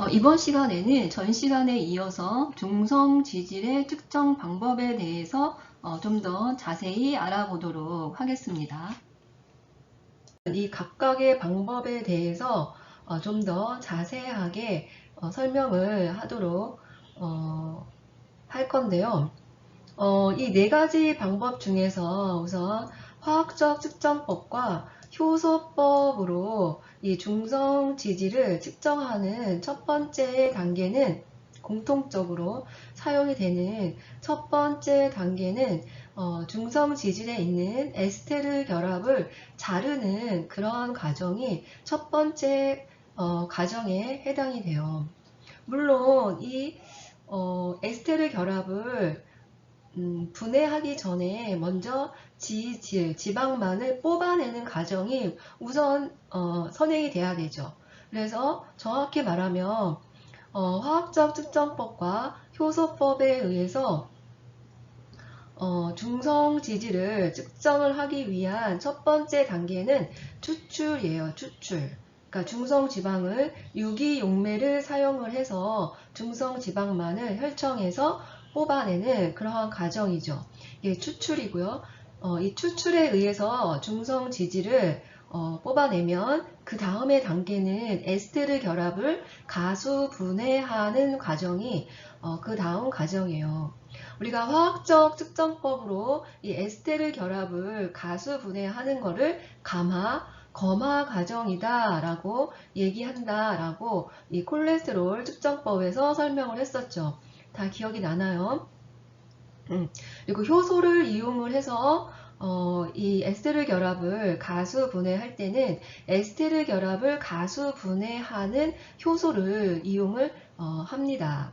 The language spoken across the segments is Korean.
이번 시간에는 전 시간에 이어서 중성 지질의 측정 방법에 대해서 좀 더 자세히 알아보도록 하겠습니다. 이 각각의 방법에 대해서 좀 더 자세하게 설명을 하도록 할 건데요. 이 네 가지 방법 중에서 우선 화학적 측정법과 효소법으로 이 중성 지질을 측정하는 첫 번째 단계는 공통적으로 사용이 되는 첫 번째 단계는 중성 지질에 있는 에스테르 결합을 자르는 그러한 과정이 첫 번째 과정에 해당이 돼요. 물론 이 에스테르 결합을 분해하기 전에 먼저 지방만을 뽑아내는 과정이 우선 선행이 돼야 되죠. 그래서 정확히 말하면 화학적 측정법과 효소법에 의해서 중성 지질을 측정을 하기 위한 첫 번째 단계는 추출이에요. 추출. 그러니까 중성 지방을 유기용매를 사용을 해서 중성 지방만을 혈청해서 뽑아내는 그러한 과정이죠. 이게 추출이고요. 이 추출에 의해서 중성 지질을 뽑아내면 그 다음의 단계는 에스테르 결합을 가수 분해하는 과정이 그 다음 과정이에요. 우리가 화학적 측정법으로 이 에스테르 결합을 가수 분해하는 거를 검화 과정이다 라고 얘기한다 라고 이 콜레스테롤 측정법에서 설명을 했었죠. 다 기억이 나나요? 그리고 효소를 이용을 해서 이 에스테르 결합을 가수 분해할 때는 에스테르 결합을 가수 분해하는 효소를 이용을 합니다.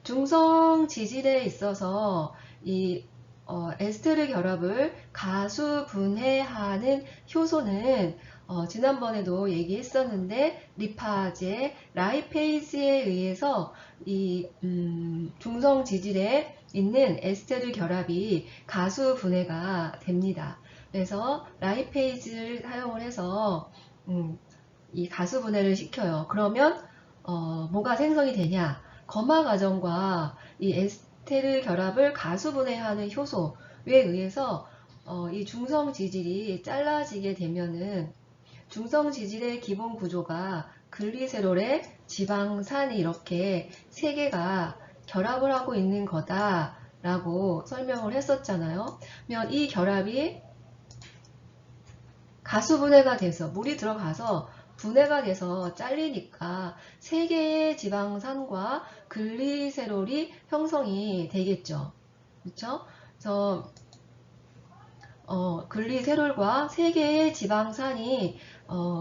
중성 지질에 있어서 이 에스테르 결합을 가수 분해하는 효소는 지난번에도 얘기했었는데 리파제, 라이페이즈에 의해서 이 중성 지질에 있는 에스테르 결합이 가수 분해가 됩니다. 그래서 라이페이즈를 사용을 해서 이 가수 분해를 시켜요. 그러면 뭐가 생성이 되냐? 검화 과정과 이 에스테르 결합을 가수 분해하는 효소에 의해서 이 중성 지질이 잘라지게 되면은 중성 지질의 기본 구조가 글리세롤의 지방산이 이렇게 세 개가 결합을 하고 있는 거다라고 설명을 했었잖아요. 그러면 이 결합이 가수 분해가 돼서 물이 들어가서 분해가 돼서 잘리니까 세 개의 지방산과 글리세롤이 형성이 되겠죠. 그렇죠? 그래서 글리세롤과 세 개의 지방산이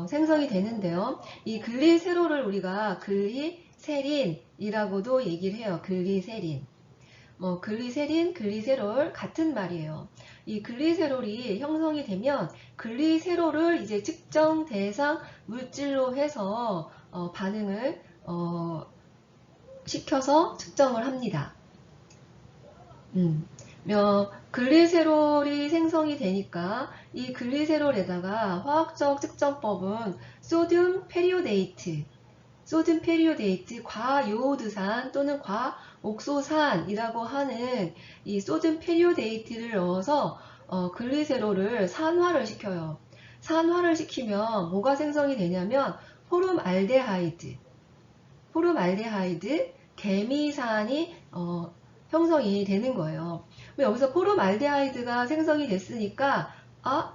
생성이 되는데요. 이 글리세롤을 우리가 글리세린이라고도 얘기를 해요. 글리세린. 글리세린, 글리세롤 같은 말이에요. 이 글리세롤이 형성이 되면 글리세롤을 이제 측정 대상 물질로 해서 반응을 시켜서 측정을 합니다. 글리세롤이 생성이 되니까 이 글리세롤에다가 화학적 측정법은 소듐 페리오데이트, 과요오드산 또는 과옥소산이라고 하는 이 소듐 페리오데이트를 넣어서 글리세롤을 산화를 시켜요. 산화를 시키면 뭐가 생성이 되냐면 포름알데하이드, 개미산이 형성이 되는 거예요. 여기서 포름알데하이드가 생성이 됐으니까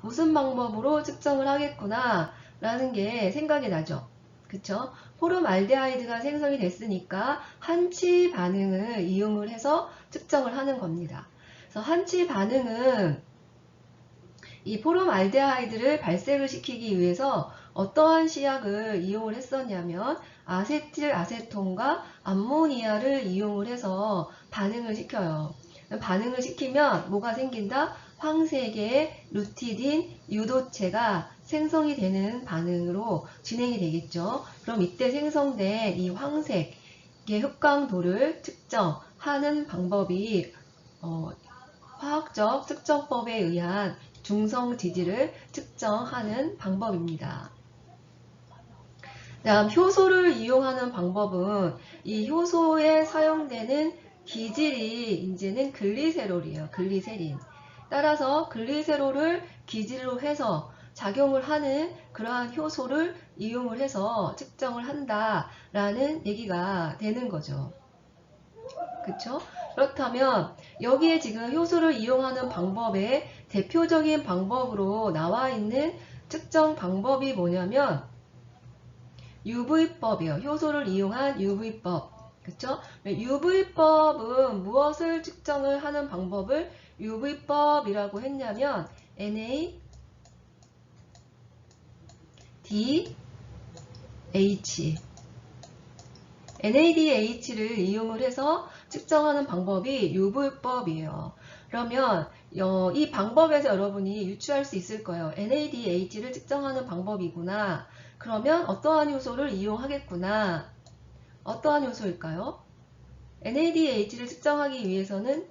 무슨 방법으로 측정을 하겠구나 라는 게 생각이 나죠. 그쵸? 포름알데하이드가 생성이 됐으니까 한치 반응을 이용을 해서 측정을 하는 겁니다. 그래서 한치 반응은 이 포름알데하이드를 발생을 시키기 위해서 어떠한 시약을 이용을 했었냐면 아세틸 아세톤과 암모니아를 이용을 해서 반응을 시켜요. 반응을 시키면 뭐가 생긴다? 황색의 루티딘 유도체가 생성이 되는 반응으로 진행이 되겠죠. 그럼 이때 생성된 이 황색의 흑광도를 측정하는 방법이 화학적 측정법에 의한 중성 지질을 측정하는 방법입니다. 다음 효소를 이용하는 방법은 이 효소에 사용되는 기질이 이제는 글리세롤이에요. 글리세린. 따라서 글리세롤을 기질로 해서 작용을 하는 그러한 효소를 이용을 해서 측정을 한다라는 얘기가 되는 거죠. 그쵸? 그렇다면 여기에 지금 효소를 이용하는 방법의 대표적인 방법으로 나와 있는 측정 방법이 뭐냐면 UV법이요. 효소를 이용한 UV법. 그쵸? UV법은 무엇을 측정을 하는 방법을 UV법이라고 했냐면 NADH를 이용을 해서 측정하는 방법이 UV법이에요. 그러면 이 방법에서 여러분이 유추할 수 있을 거예요. NADH를 측정하는 방법이구나. 그러면 어떠한 효소를 이용하겠구나. 어떠한 효소일까요? NADH를 측정하기 위해서는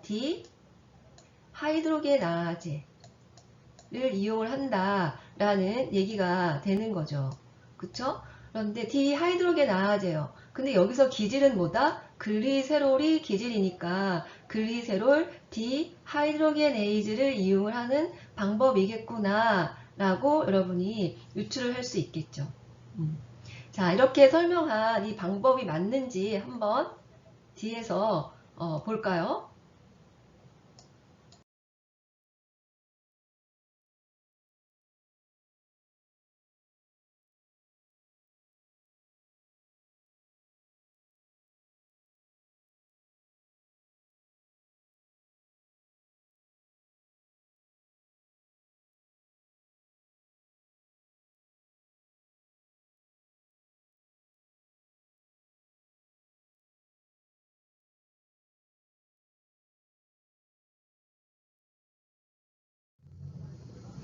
디하이드로게나아제를 이용을 한다라는 얘기가 되는 거죠. 그쵸? 그런데 디하이드로게나아제요. 근데 여기서 기질은 뭐다? 글리세롤이 기질이니까 글리세롤 디하이드로게네이즈를 이용을 하는 방법이겠구나 라고 여러분이 유추를 할 수 있겠죠. 자, 이렇게 설명한 이 방법이 맞는지 한번 뒤에서 볼까요?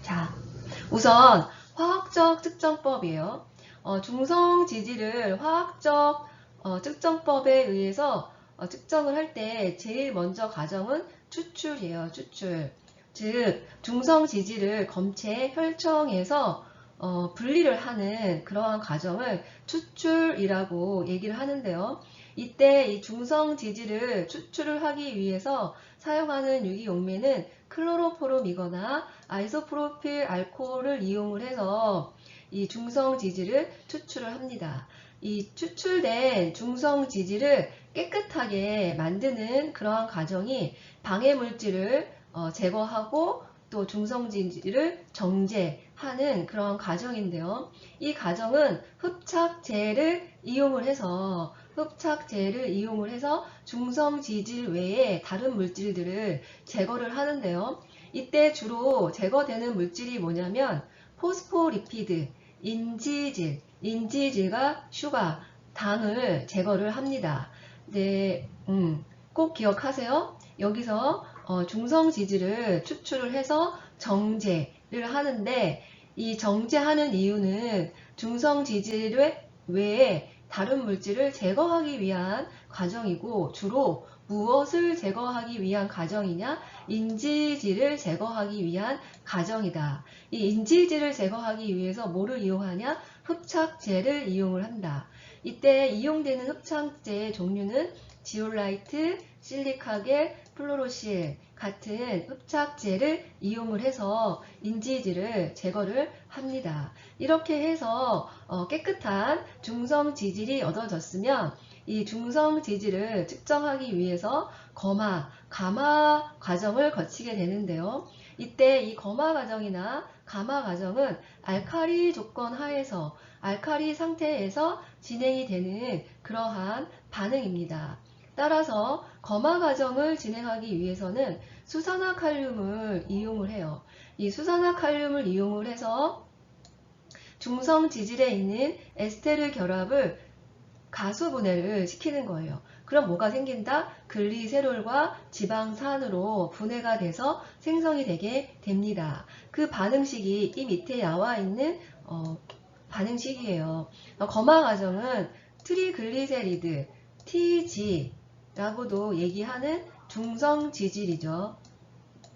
자, 우선 화학적 측정법이에요. 중성 지질을 화학적 측정법에 의해서 측정을 할 때 제일 먼저 과정은 추출이에요. 추출. 즉 중성 지질을 검체 혈청에서 분리를 하는 그러한 과정을 추출이라고 얘기를 하는데요. 이때 이 중성 지질을 추출을 하기 위해서 사용하는 유기용매는 클로로포름이거나 아이소프로필 알코올을 이용을 해서 이 중성 지질을 추출을 합니다. 이 추출된 중성 지질을 깨끗하게 만드는 그러한 과정이 방해 물질을 제거하고 또 중성 지질을 정제하는 그러한 과정인데요. 이 과정은 흡착제를 이용을 해서 중성 지질 외에 다른 물질들을 제거를 하는데요. 이때 주로 제거되는 물질이 뭐냐면 포스포리피드, 인지질과 슈가, 당을 제거를 합니다. 네, 꼭 기억하세요. 여기서 중성 지질을 추출을 해서 정제를 하는데 이 정제하는 이유는 중성 지질 외에 다른 물질을 제거하기 위한 과정이고 주로 무엇을 제거하기 위한 과정이냐? 인지질을 제거하기 위한 과정이다. 이 인지질을 제거하기 위해서 뭐를 이용하냐? 흡착제를 이용을 한다. 이때 이용되는 흡착제의 종류는 지올라이트, 실리카겔, 플로로실 같은 흡착제를 이용을 해서 인지질을 제거를 합니다. 이렇게 해서 깨끗한 중성 지질이 얻어졌으면 이 중성 지질을 측정하기 위해서 가마 과정을 거치게 되는데요. 이때 이 거마 과정이나 가마 과정은 알카리 조건 하에서 알카리 상태에서 진행이 되는 그러한 반응입니다. 따라서 거마 과정을 진행하기 위해서는 수산화칼륨을 이용을 해요. 이 수산화칼륨을 이용을 해서 중성 지질에 있는 에스테르 결합을 가수분해를 시키는 거예요. 그럼 뭐가 생긴다? 글리세롤과 지방산으로 분해가 돼서 생성이 되게 됩니다. 그 반응식이 이 밑에 나와 있는 반응식이에요. 거마 과정은 트리글리세리드, TG라고도 얘기하는 중성 지질이죠.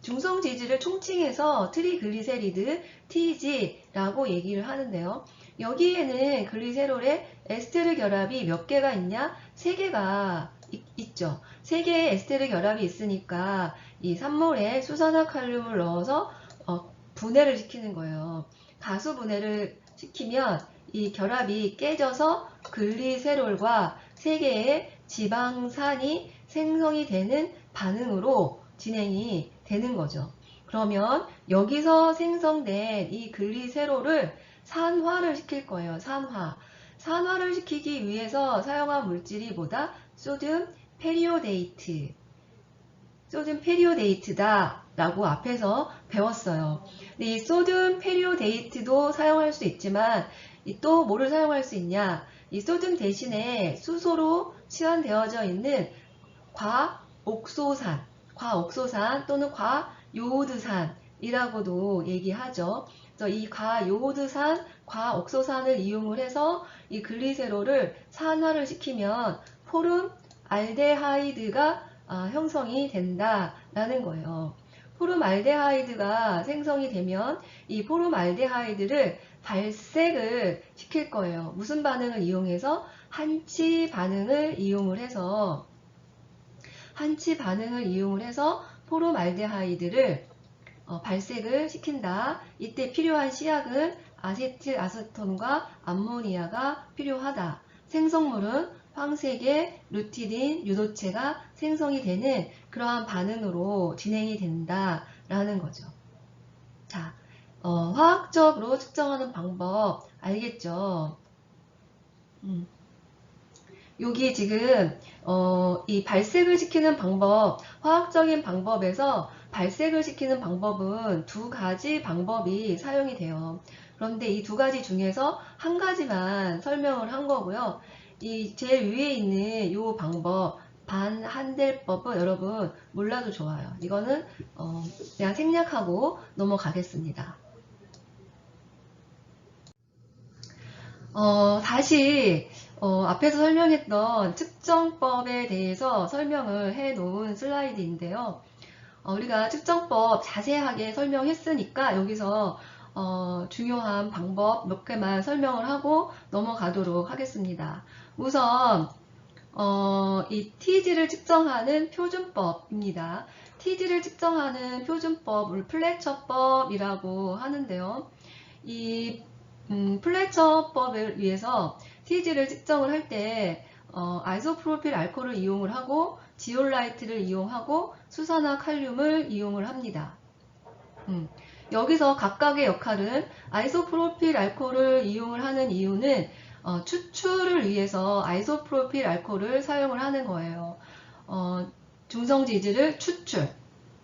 중성 지질을 총칭해서 트리글리세리드, TG라고 얘기를 하는데요. 여기에는 글리세롤에 에스테르 결합이 몇 개가 있냐? 3개가 있죠. 3개의 에스테르 결합이 있으니까 이 산물에 수산화칼륨을 넣어서 분해를 시키는 거예요. 가수 분해를 시키면 이 결합이 깨져서 글리세롤과 3개의 지방산이 생성이 되는 반응으로 진행이 되는 거죠. 그러면 여기서 생성된 이 글리세롤을 산화를 시킬 거예요. 산화를 시키기 위해서 사용한 물질이 뭐다? 소듐 페리오데이트. 소듐 페리오데이트다 라고 앞에서 배웠어요. 근데 이 소듐 페리오데이트도 사용할 수 있지만 또 뭐를 사용할 수 있냐? 이 소듐 대신에 수소로 치환되어져 있는 과옥소산 또는 과요오드산이라고도 얘기하죠. 그래서 이 과요오드산, 과옥소산을 이용을 해서 이 글리세롤을 산화를 시키면 포름알데하이드가 형성이 된다라는 거예요. 포름알데하이드가 생성이 되면 이 포름알데하이드를 발색을 시킬 거예요. 무슨 반응을 이용해서? 한치 반응을 이용을 해서 포름알데하이드를 발색을 시킨다. 이때 필요한 시약은 아세틸아세톤과 암모니아가 필요하다. 생성물은 황색의 루티딘 유도체가 생성이 되는 그러한 반응으로 진행이 된다라는 거죠. 자, 화학적으로 측정하는 방법 알겠죠? 여기 지금 이 발색을 시키는 방법, 화학적인 방법에서 발색을 시키는 방법은 2가지 방법이 사용이 돼요. 그런데 이 2가지 중에서 한 가지만 설명을 한 거고요. 이 제일 위에 있는 이 방법, 반한델법은 여러분 몰라도 좋아요. 이거는 그냥 생략하고 넘어가겠습니다. 다시 앞에서 설명했던 측정법에 대해서 설명을 해 놓은 슬라이드인데요. 우리가 측정법 자세하게 설명했으니까 여기서 중요한 방법 몇 개만 설명을 하고 넘어가도록 하겠습니다. 우선 이 Tg를 측정하는 표준법입니다. Tg를 측정하는 표준법을 플래처법이라고 하는데요. 이 플래처법을 위해서 Tg를 측정을 할 때 아이소프로필 알코올을 이용을 하고 지올라이트를 이용하고 수산화 칼륨을 이용을 합니다. 여기서 각각의 역할은 아이소프로필 알코올을 이용을 하는 이유는 추출을 위해서 아이소프로필 알코올을 사용을 하는 거예요. 중성지질을 추출.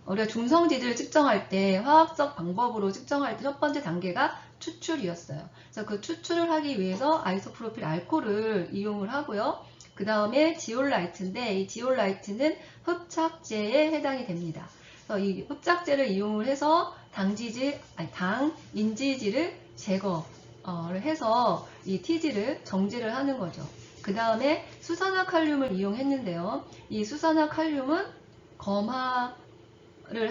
우리가 중성지질을 측정할 때 화학적 방법으로 측정할 때 첫 번째 단계가 추출이었어요. 그래서 그 추출을 하기 위해서 아이소프로필 알코올을 이용을 하고요. 그 다음에 지올라이트인데 이 지올라이트는 흡착제에 해당이 됩니다. 그래서 이 흡착제를 이용을 해서 인지질을 제거를 해서 이 Tg를 정지를 하는 거죠. 그 다음에 수산화칼륨을 이용했는데요. 이 수산화칼륨은 검화를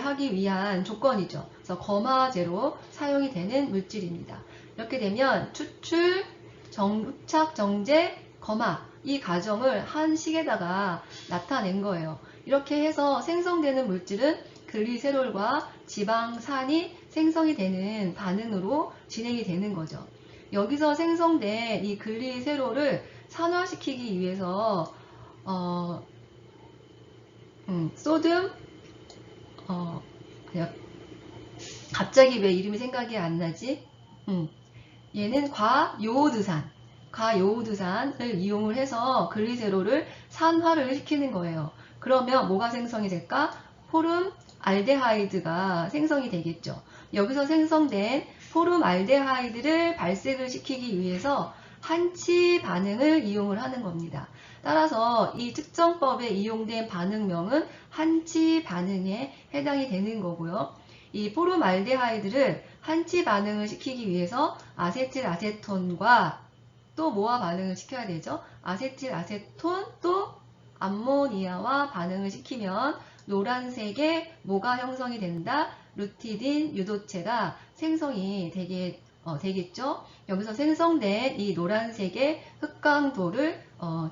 하기 위한 조건이죠. 그래서 검화제로 사용이 되는 물질입니다. 이렇게 되면 추출, 흡착, 정제, 검화 이 과정을 한 식에다가 나타낸 거예요. 이렇게 해서 생성되는 물질은 글리세롤과 지방산이 생성이 되는 반응으로 진행이 되는 거죠. 여기서 생성된 이 글리세롤을 산화시키기 위해서 소듐 갑자기 왜 이름이 생각이 안 나지? 얘는 과요오드산을 이용을 해서 글리세롤을 산화를 시키는 거예요. 그러면 뭐가 생성이 될까? 포름알데하이드가 생성이 되겠죠. 여기서 생성된 포름알데하이드를 발색을 시키기 위해서 한치 반응을 이용을 하는 겁니다. 따라서 이 측정법에 이용된 반응명은 한치 반응에 해당이 되는 거고요. 이 포름알데하이드를 한치 반응을 시키기 위해서 아세틸아세톤과 또 뭐와 반응을 시켜야 되죠? 아세틸아세톤 또 암모니아와 반응을 시키면 노란색의 뭐가 형성이 된다? 루티딘 유도체가 생성이 되게 되겠죠. 여기서 생성된 이 노란색의 흑강도를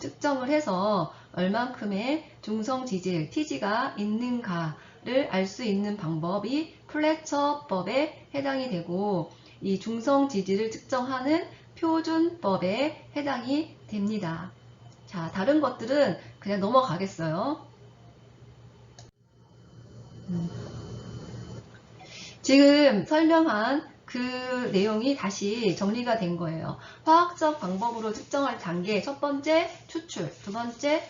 측정을 해서 얼만큼의 중성 지질 Tg가 있는가를 알 수 있는 방법이 플래처법에 해당이 되고, 이 중성 지질을 측정하는 표준법에 해당이 됩니다. 자, 다른 것들은 그냥 넘어가겠어요. 지금 설명한 그 내용이 다시 정리가 된 거예요. 화학적 방법으로 측정할 단계, 첫 번째 추출, 두 번째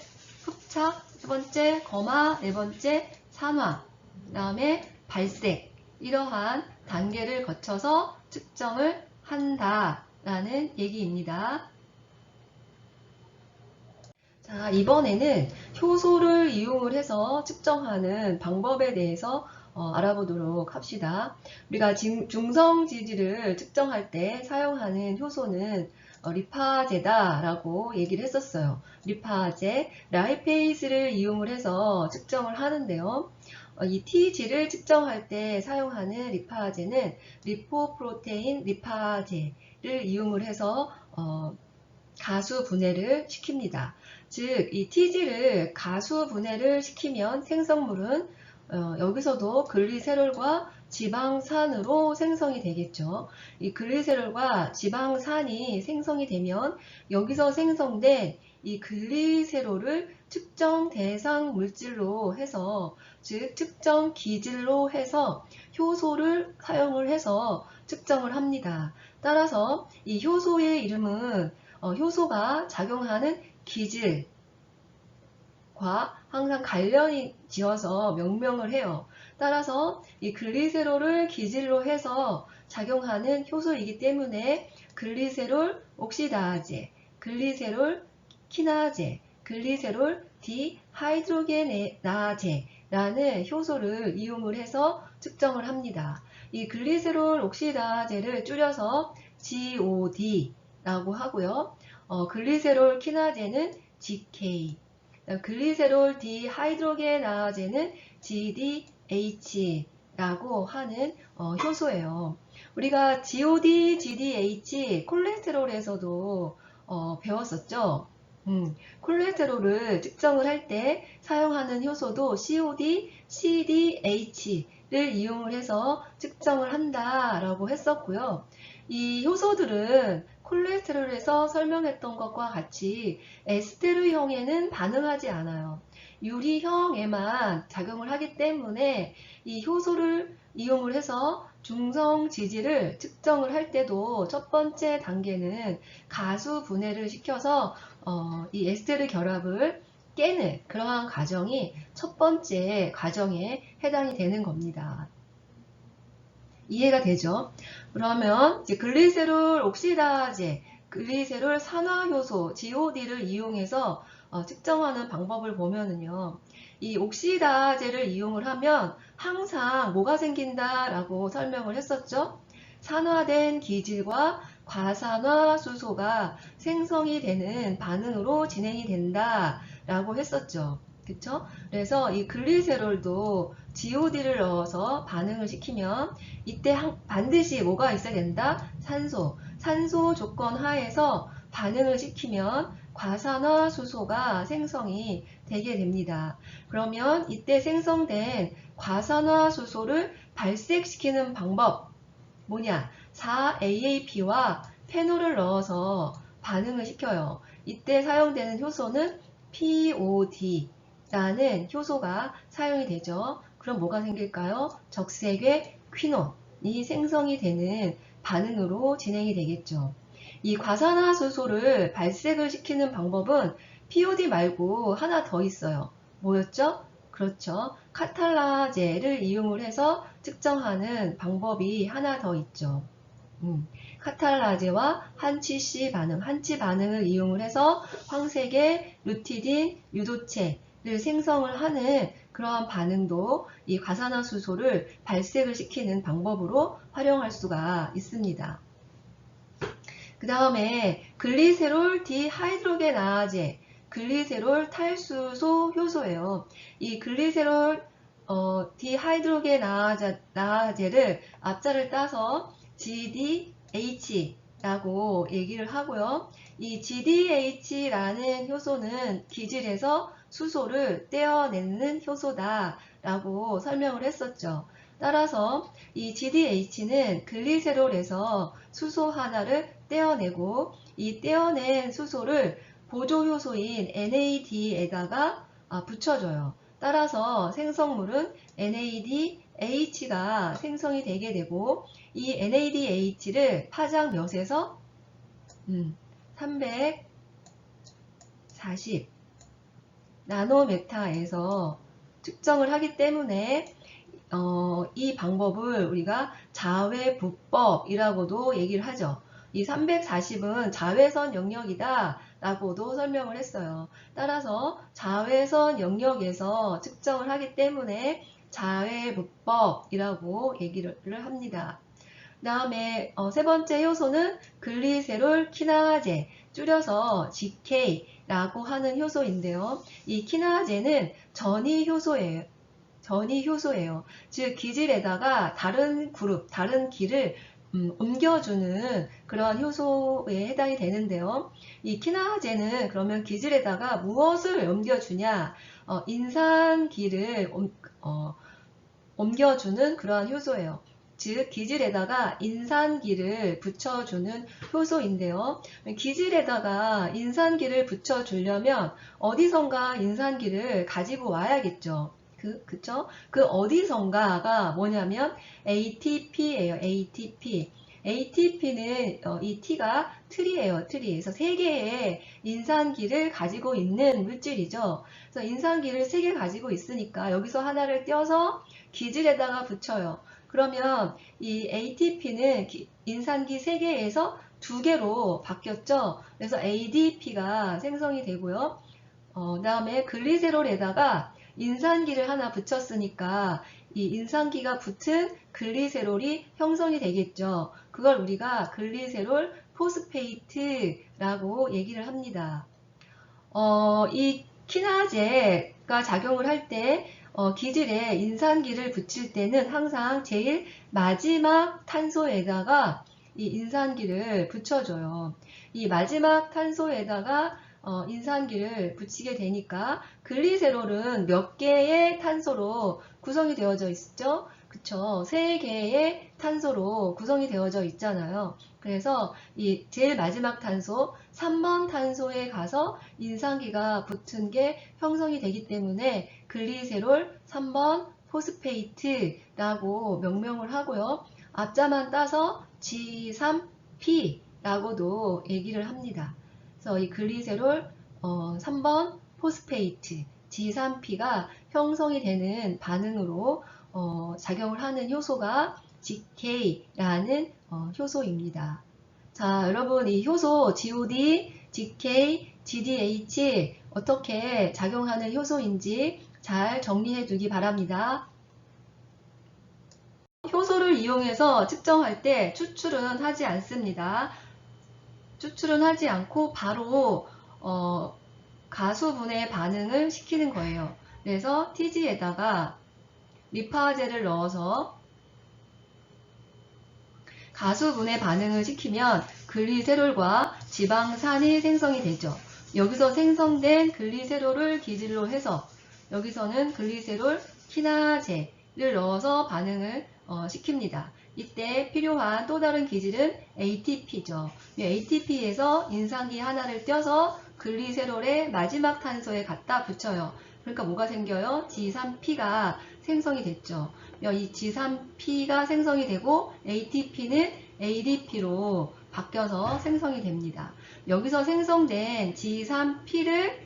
흡착, 세 번째 검화, 네 번째 산화, 그 다음에 발색, 이러한 단계를 거쳐서 측정을 한다라는 얘기입니다. 자, 이번에는 효소를 이용을 해서 측정하는 방법에 대해서 알아보도록 합시다. 우리가 중성 지질을 측정할 때 사용하는 효소는 리파제다라고 얘기를 했었어요. 리파제, 라이페이스를 이용을 해서 측정을 하는데요. 이 T질을 측정할 때 사용하는 리파제는 리포프로테인 리파제를 이용을 해서 가수 분해를 시킵니다. 즉, 이 T질을 가수 분해를 시키면 생성물은 여기서도 글리세롤과 지방산으로 생성이 되겠죠. 이 글리세롤과 지방산이 생성이 되면 여기서 생성된 이 글리세롤을 측정 대상 물질로 해서, 즉 측정 기질로 해서 효소를 사용을 해서 측정을 합니다. 따라서 이 효소의 이름은 효소가 작용하는 기질과 항상 관련이 지어서 명명을 해요. 따라서 이 글리세롤을 기질로 해서 작용하는 효소이기 때문에 글리세롤 옥시다제, 글리세롤 키나제, 글리세롤 디하이드로게나제라는 효소를 이용을 해서 측정을 합니다. 이 글리세롤 옥시다제를 줄여서 GOD 라고 하고요. 글리세롤 키나제는 GK, 글리세롤 디하이드로게나제는 GDH라고 하는 효소예요. 우리가 GOD, GDH 콜레스테롤에서도 배웠었죠. 콜레스테롤을 측정을 할 때 사용하는 효소도 COD, CDH를 이용을 해서 측정을 한다라고 했었고요. 이 효소들은 콜레스테롤에서 설명했던 것과 같이 에스테르형에는 반응하지 않아요. 유리형에만 작용을 하기 때문에 이 효소를 이용을 해서 중성 지질을 측정을 할 때도 첫 번째 단계는 가수 분해를 시켜서 이 에스테르 결합을 깨는 그러한 과정이 첫 번째 과정에 해당이 되는 겁니다. 이해가 되죠? 그러면 이제 글리세롤 옥시다제, 글리세롤 산화효소 GOD를 이용해서 측정하는 방법을 보면은요, 이 옥시다제를 이용을 하면 항상 뭐가 생긴다라고 설명을 했었죠? 산화된 기질과 과산화수소가 생성이 되는 반응으로 진행이 된다라고 했었죠. 그쵸? 그래서 이 글리세롤도 GOD를 넣어서 반응을 시키면 이때 반드시 뭐가 있어야 된다? 산소 조건 하에서 반응을 시키면 과산화수소가 생성이 되게 됩니다. 그러면 이때 생성된 과산화수소를 발색시키는 방법 뭐냐? 4AAP와 페놀을 넣어서 반응을 시켜요. 이때 사용되는 효소는 POD라는 효소가 사용이 되죠. 그럼 뭐가 생길까요? 적색의 퀴논이 생성이 되는 반응으로 진행이 되겠죠. 이 과산화수소를 발색을 시키는 방법은 POD 말고 하나 더 있어요. 뭐였죠? 그렇죠. 카탈라제를 이용을 해서 측정하는 방법이 하나 더 있죠. 카탈라제와 한치 반응을 이용을 해서 황색의 루티딘 유도체를 생성을 하는 그러한 반응도 이 과산화수소를 발색을 시키는 방법으로 활용할 수가 있습니다. 그 다음에 글리세롤 디하이드로게나제, 글리세롤 탈수소 효소예요. 이 글리세롤 디하이드로게나제를 앞자를 따서 GDH를 GDH라고 얘기를 하고요. 이 GDH라는 효소는 기질에서 수소를 떼어내는 효소다라고 설명을 했었죠. 따라서 이 GDH는 글리세롤에서 수소 하나를 떼어내고 이 떼어낸 수소를 보조효소인 NAD에다가 붙여줘요. 따라서 생성물은 NADH가 생성이 되게 되고 이 NADH를 파장 몇에서 340 나노메타에서 측정을 하기 때문에 이 방법을 우리가 자외부법이라고도 얘기를 하죠. 이 340은 자외선 영역이다 라고도 설명을 했어요. 따라서 자외선 영역에서 측정을 하기 때문에 자외부법이라고 얘기를 합니다. 그 다음에 세 번째 효소는 글리세롤 키나제, 줄여서 GK라고 하는 효소인데요. 이 키나제는 전이효소예요. 즉 기질에다가 다른 그룹, 다른 기를 옮겨주는 그런 효소에 해당이 되는데요. 이 키나제는 그러면 기질에다가 무엇을 옮겨주냐? 인산기를 옮겨주는 그러한 효소예요. 즉 기질에다가 인산기를 붙여주는 효소인데요. 기질에다가 인산기를 붙여주려면 어디선가 인산기를 가지고 와야겠죠. 그쵸? 그 어디선가가 뭐냐면 ATP예요. ATP. ATP는 이 T가 트리예요. 트리. 그래서 3개의 인산기를 가지고 있는 물질이죠. 그래서 인산기를 3개 가지고 있으니까 여기서 하나를 떼어서 기질에다가 붙여요. 그러면 이 ATP는 인산기 3개에서 2개로 바뀌었죠. 그래서 ADP가 생성이 되고요. 그 다음에 글리세롤에다가 인산기를 하나 붙였으니까 이 인산기가 붙은 글리세롤이 형성이 되겠죠. 그걸 우리가 글리세롤 포스페이트라고 얘기를 합니다. 이 키나제가 작용을 할 때 기질에 인산기를 붙일 때는 항상 제일 마지막 탄소에다가 이 인산기를 붙여줘요. 이 마지막 탄소에다가 인산기를 붙이게 되니까 글리세롤은 몇 개의 탄소로 구성이 되어져 있죠? 그쵸? 3개의 탄소로 구성이 되어져 있잖아요. 그래서 이 제일 마지막 탄소 3번 탄소에 가서 인산기가 붙은 게 형성이 되기 때문에 글리세롤 3번 포스페이트라고 명명을 하고요. 앞자만 따서 G3P라고도 얘기를 합니다. 그래서 이 글리세롤 3번 포스페이트 G3P가 형성이 되는 반응으로 작용을 하는 효소가 GK라는 효소입니다. 자, 여러분 이 효소 GOD, GK, GDH 어떻게 작용하는 효소인지 잘 정리해 두기 바랍니다. 효소를 이용해서 측정할 때 추출은 하지 않습니다. 추출은 하지 않고 바로 가수분해 반응을 시키는 거예요. 그래서 TG에다가 리파제를 넣어서 가수분해 반응을 시키면 글리세롤과 지방산이 생성이 되죠. 여기서 생성된 글리세롤을 기질로 해서 여기서는 글리세롤 키나제를 넣어서 반응을 시킵니다. 이때 필요한 또 다른 기질은 ATP죠. ATP에서 인산기 하나를 떼어서 글리세롤의 마지막 탄소에 갖다 붙여요. 그러니까 뭐가 생겨요? G3P가 생성이 됐죠. 이 G3P가 생성이 되고 ATP는 ADP로 바뀌어서 생성이 됩니다. 여기서 생성된 G3P를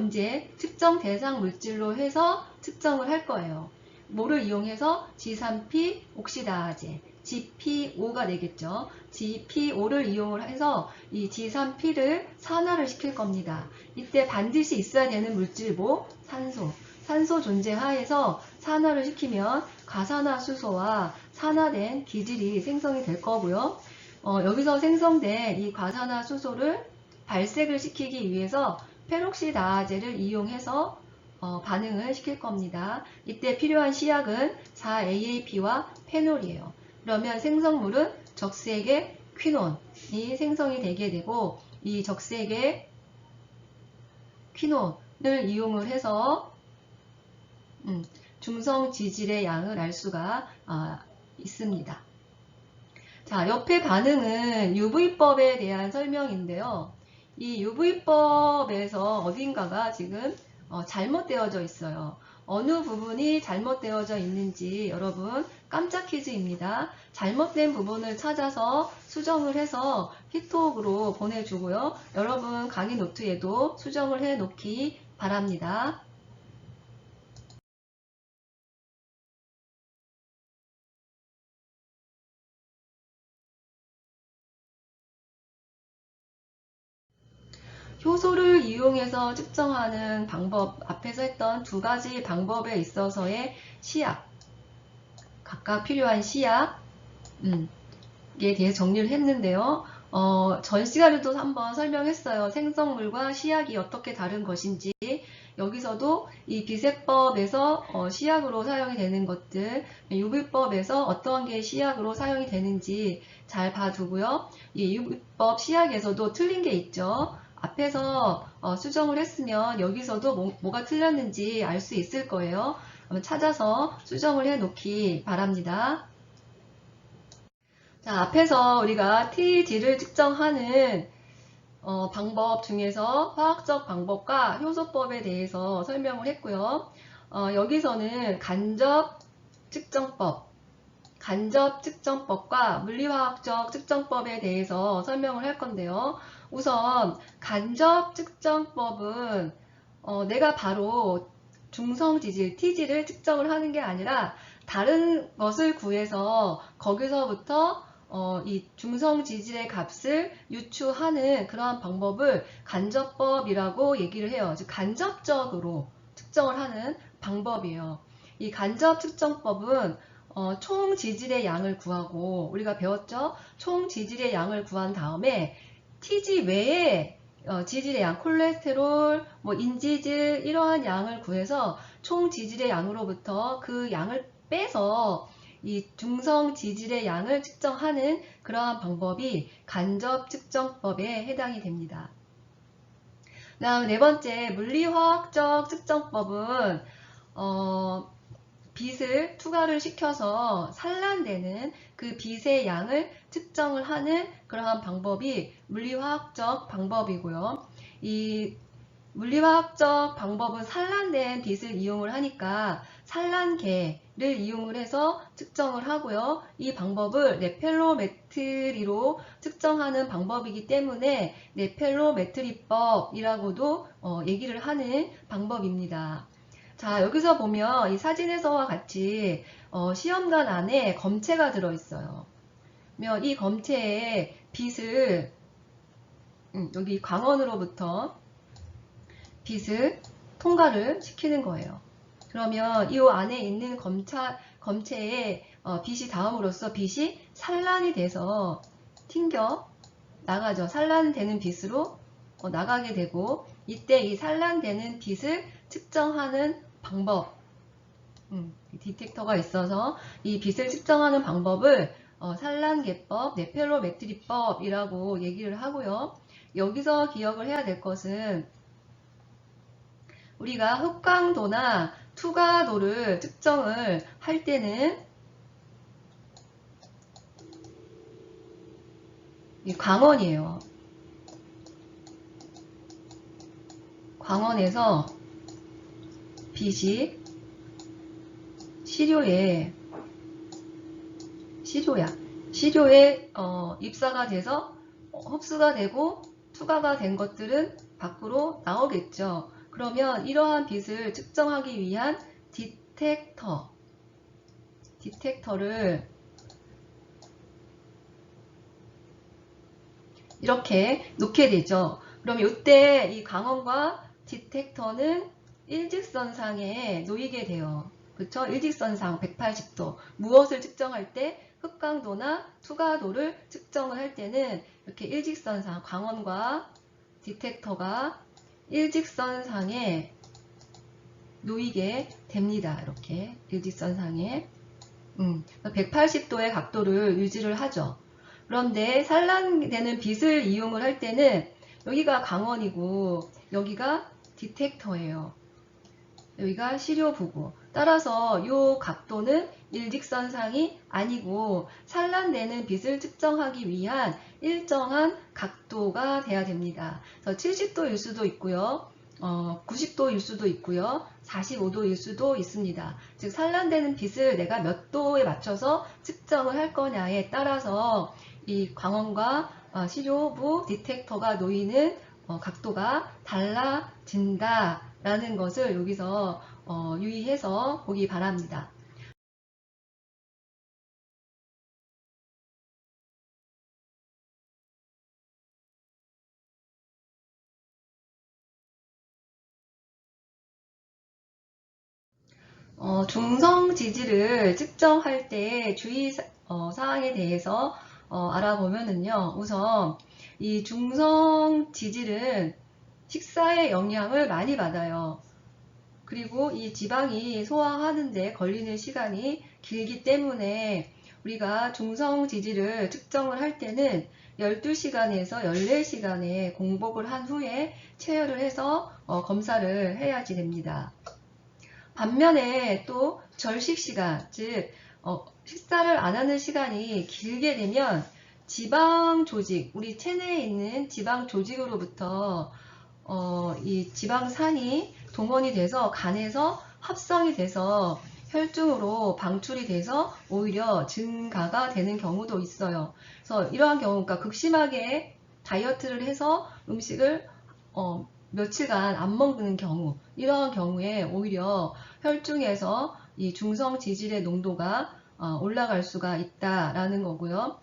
이제 측정 대상 물질로 해서 측정을 할 거예요. 뭐를 이용해서 G3P 옥시다제 GPO가 되겠죠. GPO를 이용을 해서 이 G3P를 산화를 시킬 겁니다. 이때 반드시 있어야 되는 물질 뭐? 산소. 산소 존재 하에서 산화를 시키면 과산화수소와 산화된 기질이 생성이 될 거고요. 여기서 생성된 이 과산화수소를 발색을 시키기 위해서 페록시다제를 이용해서 반응을 시킬 겁니다. 이때 필요한 시약은 4AAP와 페놀이에요. 그러면 생성물은 적색의 퀴논이 생성이 되게 되고, 이 적색의 퀴논을 이용을 해서 중성 지질의 양을 알 수가 있습니다. 자, 옆에 반응은 UV법에 대한 설명인데요. 이 UV법에서 어딘가가 지금 잘못되어져 있어요. 어느 부분이 잘못되어져 있는지 여러분 깜짝 퀴즈입니다. 잘못된 부분을 찾아서 수정을 해서 히트옥으로 보내주고요. 여러분 강의 노트에도 수정을 해 놓기 바랍니다. 효소를 이용해서 측정하는 방법, 앞에서 했던 두 가지 방법에 있어서의 시약, 각각 필요한 시약에 대해서 정리를 했는데요. 전 시간에도 한번 설명했어요. 생성물과 시약이 어떻게 다른 것인지. 여기서도 이 비세법에서 시약으로 사용이 되는 것들, 유비법에서 어떠한 게 시약으로 사용이 되는지 잘 봐두고요. 이 유비법 시약에서도 틀린 게 있죠. 앞에서 수정을 했으면 여기서도 뭐가 틀렸는지 알 수 있을 거예요. 한번 찾아서 수정을 해 놓기 바랍니다. 자, 앞에서 우리가 TG를 측정하는 방법 중에서 화학적 방법과 효소법에 대해서 설명을 했고요. 여기서는 간접 측정법과 물리화학적 측정법에 대해서 설명을 할 건데요. 우선 간접 측정법은 내가 바로 중성지질 T지를 측정을 하는 게 아니라 다른 것을 구해서 거기서부터 이 중성지질의 값을 유추하는 그러한 방법을 간접법이라고 얘기를 해요. 즉 간접적으로 측정을 하는 방법이에요. 이 간접 측정법은 총 지질의 양을 구하고, 우리가 배웠죠? 총 지질의 양을 구한 다음에 T지 외에 지질의 양, 콜레스테롤, 인지질 이러한 양을 구해서 총 지질의 양으로부터 그 양을 빼서 이 중성 지질의 양을 측정하는 그러한 방법이 간접 측정법에 해당이 됩니다. 다음 네 번째, 물리화학적 측정법은 빛을 투과를 시켜서 산란되는 그 빛의 양을 측정을 하는 그러한 방법이 물리화학적 방법이고요. 이 물리화학적 방법은 산란된 빛을 이용을 하니까 산란계를 이용을 해서 측정을 하고요. 이 방법을 네펠로메트리로 측정하는 방법이기 때문에 네펠로메트리법이라고도 얘기를 하는 방법입니다. 자, 여기서 보면 이 사진에서와 같이 시험관 안에 검체가 들어있어요. 그러면 이 검체에 빛을 여기 광원으로부터 빛을 통과를 시키는 거예요. 그러면 이 안에 있는 검체에 빛이 닿음으로써 빛이 산란이 돼서 튕겨 나가죠. 산란되는 빛으로 나가게 되고, 이때 이 산란되는 빛을 측정하는 방법, 디텍터가 있어서 이 빛을 측정하는 방법을 산란계법, 네펠로메트리법이라고 얘기를 하고요. 여기서 기억을 해야 될 것은 우리가 흑광도나 투과도를 측정을 할 때는 이 광원이에요. 광원에서 빛이 시료에 입사가 돼서 흡수가 되고 투과가 된 것들은 밖으로 나오겠죠. 그러면 이러한 빛을 측정하기 위한 디텍터를 이렇게 놓게 되죠. 그럼 이때 이 광원과 디텍터는 일직선상에 놓이게 돼요. 그쵸? 일직선상 180도. 무엇을 측정할 때? 흑광도나 투과도를 측정을 할 때는 이렇게 일직선상, 광원과 디텍터가 일직선상에 놓이게 됩니다. 이렇게 일직선상에 180도의 각도를 유지를 하죠. 그런데 산란되는 빛을 이용을 할 때는 여기가 강원이고 여기가 디텍터예요. 여기가 시료부고, 따라서 이 각도는 일직선상이 아니고 산란되는 빛을 측정하기 위한 일정한 각도가 돼야 됩니다. 그래서 70도일 수도 있고요. 90도일 수도 있고요. 45도일 수도 있습니다. 즉 산란되는 빛을 내가 몇 도에 맞춰서 측정을 할 거냐에 따라서 이 광원과 시료부 디텍터가 놓이는 각도가 달라진다 라는 것을 여기서 유의해서 보기 바랍니다. 중성 지지를 측정할 때 주의 사항에 대해서 알아보면은요. 우선 이 중성 지질은 식사의 영향을 많이 받아요. 그리고 이 지방이 소화하는데 걸리는 시간이 길기 때문에 우리가 중성 지질을 측정을 할 때는 12시간에서 14시간의 공복을 한 후에 체열을 해서 검사를 해야지 됩니다. 반면에 또 절식 시간, 즉 식사를 안 하는 시간이 길게 되면 지방 조직, 우리 체내에 있는 지방 조직으로부터 이 지방산이 동원이 돼서 간에서 합성이 돼서 혈중으로 방출이 돼서 오히려 증가가 되는 경우도 있어요. 그래서 이러한 경우, 그러니까 극심하게 다이어트를 해서 음식을 며칠간 안 먹는 경우, 이러한 경우에 오히려 혈중에서 이 중성 지질의 농도가 올라갈 수가 있다라는 거고요.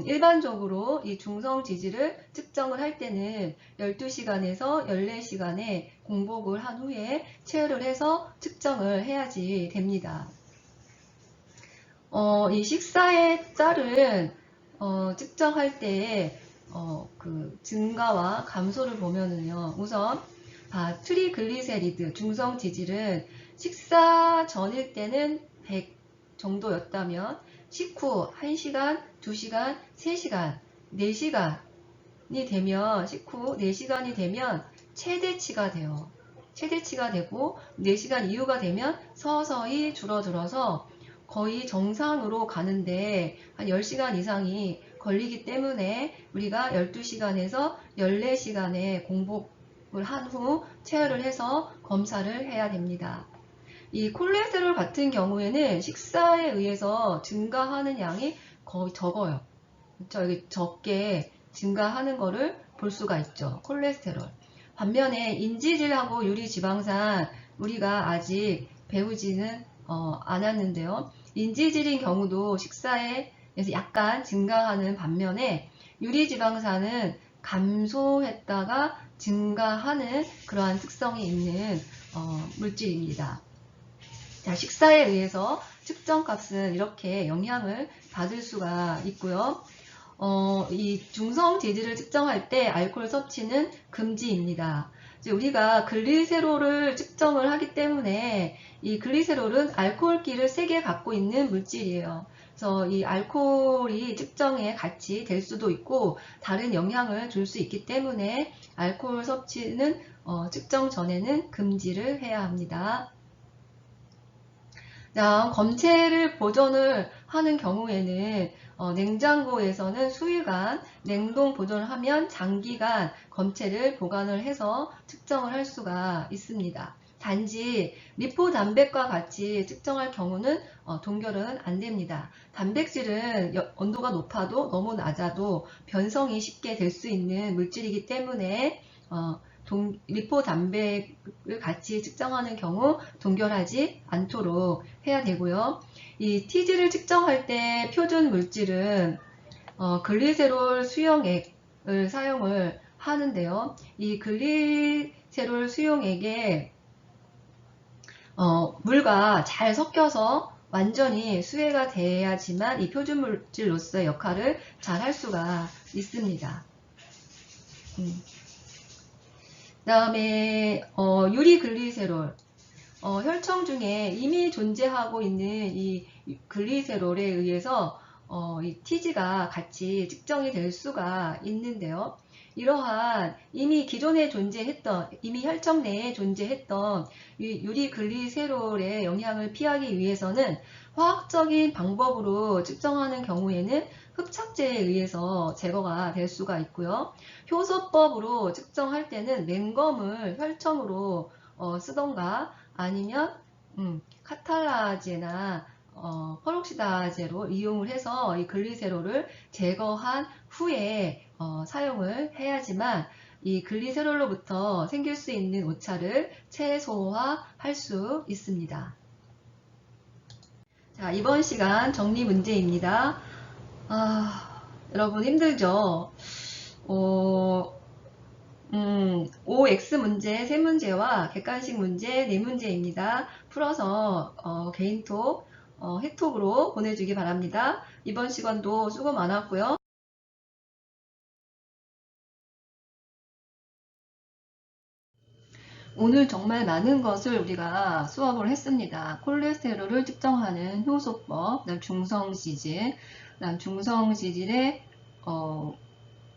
일반적으로 이 중성 지질을 측정을 할 때는 12시간에서 14시간의 공복을 한 후에 체열을 해서 측정을 해야지 됩니다. 이 식사의 짤은 측정할 때 그 증가와 감소를 보면은요. 우선 트리글리세리드 중성 지질은 식사 전일 때는 100 정도였다면 식후 1시간, 2시간, 3시간, 4시간이 되면 식후 4시간이 되면 최대치가 돼요. 최대치가 되고 4시간 이후가 되면 서서히 줄어들어서 거의 정상으로 가는데 한 10시간 이상이 걸리기 때문에 우리가 12시간에서 14시간의 공복을 한 후 체열을 해서 검사를 해야 됩니다. 이 콜레스테롤 같은 경우에는 식사에 의해서 증가하는 양이 거의 적어요. 그렇죠? 여기 적게 증가하는 거를 볼 수가 있죠. 콜레스테롤. 반면에 인지질하고 유리지방산 우리가 아직 배우지는 않았는데요. 인지질인 경우도 식사에 약간 증가하는 반면에 유리지방산은 감소했다가 증가하는 그러한 특성이 있는 물질입니다. 자, 식사에 의해서 측정값은 이렇게 영향을 받을 수가 있고요. 이 중성 지질을 측정할 때 알코올 섭취는 금지입니다. 이제 우리가 글리세롤을 측정을 하기 때문에 이 글리세롤은 알코올기를 세게 갖고 있는 물질이에요. 그래서 이 알코올이 측정에 같이 될 수도 있고 다른 영향을 줄 수 있기 때문에 알코올 섭취는 측정 전에는 금지를 해야 합니다. 검체를 보존을 하는 경우에는 냉장고에서는 수일간, 냉동 보존을 하면 장기간 검체를 보관을 해서 측정을 할 수가 있습니다. 단지 리포 단백과 같이 측정할 경우는 동결은 안 됩니다. 단백질은 온도가 높아도 너무 낮아도 변성이 쉽게 될 수 있는 물질이기 때문에 리포 단백을 같이 측정하는 경우 동결하지 않도록 해야 되고요. 이 T질을 측정할 때 표준 물질은 글리세롤 수용액을 사용을 하는데요. 이 글리세롤 수용액에 물과 잘 섞여서 완전히 수해가 돼야지만 이 표준 물질로서의 역할을 잘 할 수가 있습니다. 다음에 유리글리세롤, 혈청 중에 이미 존재하고 있는 이 글리세롤에 의해서 이 TG가 같이 측정이 될 수가 있는데요. 이러한 이미 기존에 존재했던, 이미 혈청 내에 존재했던 유리글리세롤의 영향을 피하기 위해서는 화학적인 방법으로 측정하는 경우에는 흡착제에 의해서 제거가 될 수가 있고요. 효소법으로 측정할 때는 맹검을 혈청으로 쓰던가 아니면 카탈라제나 퍼록시다제로 이용을 해서 이 글리세롤을 제거한 후에 사용을 해야지만 이 글리세롤로부터 생길 수 있는 오차를 최소화할 수 있습니다. 자, 이번 시간 정리 문제입니다. 여러분 힘들죠? OX 문제 3문제와 객관식 문제 4문제입니다. 풀어서 개인톡, 해톡으로 보내주기 바랍니다. 이번 시간도 수고 많았고요. 오늘 정말 많은 것을 우리가 수업을 했습니다. 콜레스테롤을 측정하는 효소법, 그다음 중성지질, 그다음 중성지질의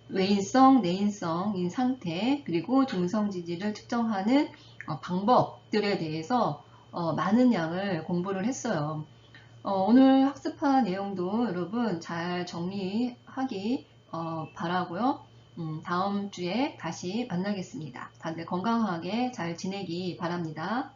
외인성, 내인성인 상태, 그리고 중성지질을 측정하는 방법들에 대해서 많은 양을 공부를 했어요. 오늘 학습한 내용도 여러분 잘 정리하기 바라고요. 다음 주에 다시 만나겠습니다. 다들 건강하게 잘 지내기 바랍니다.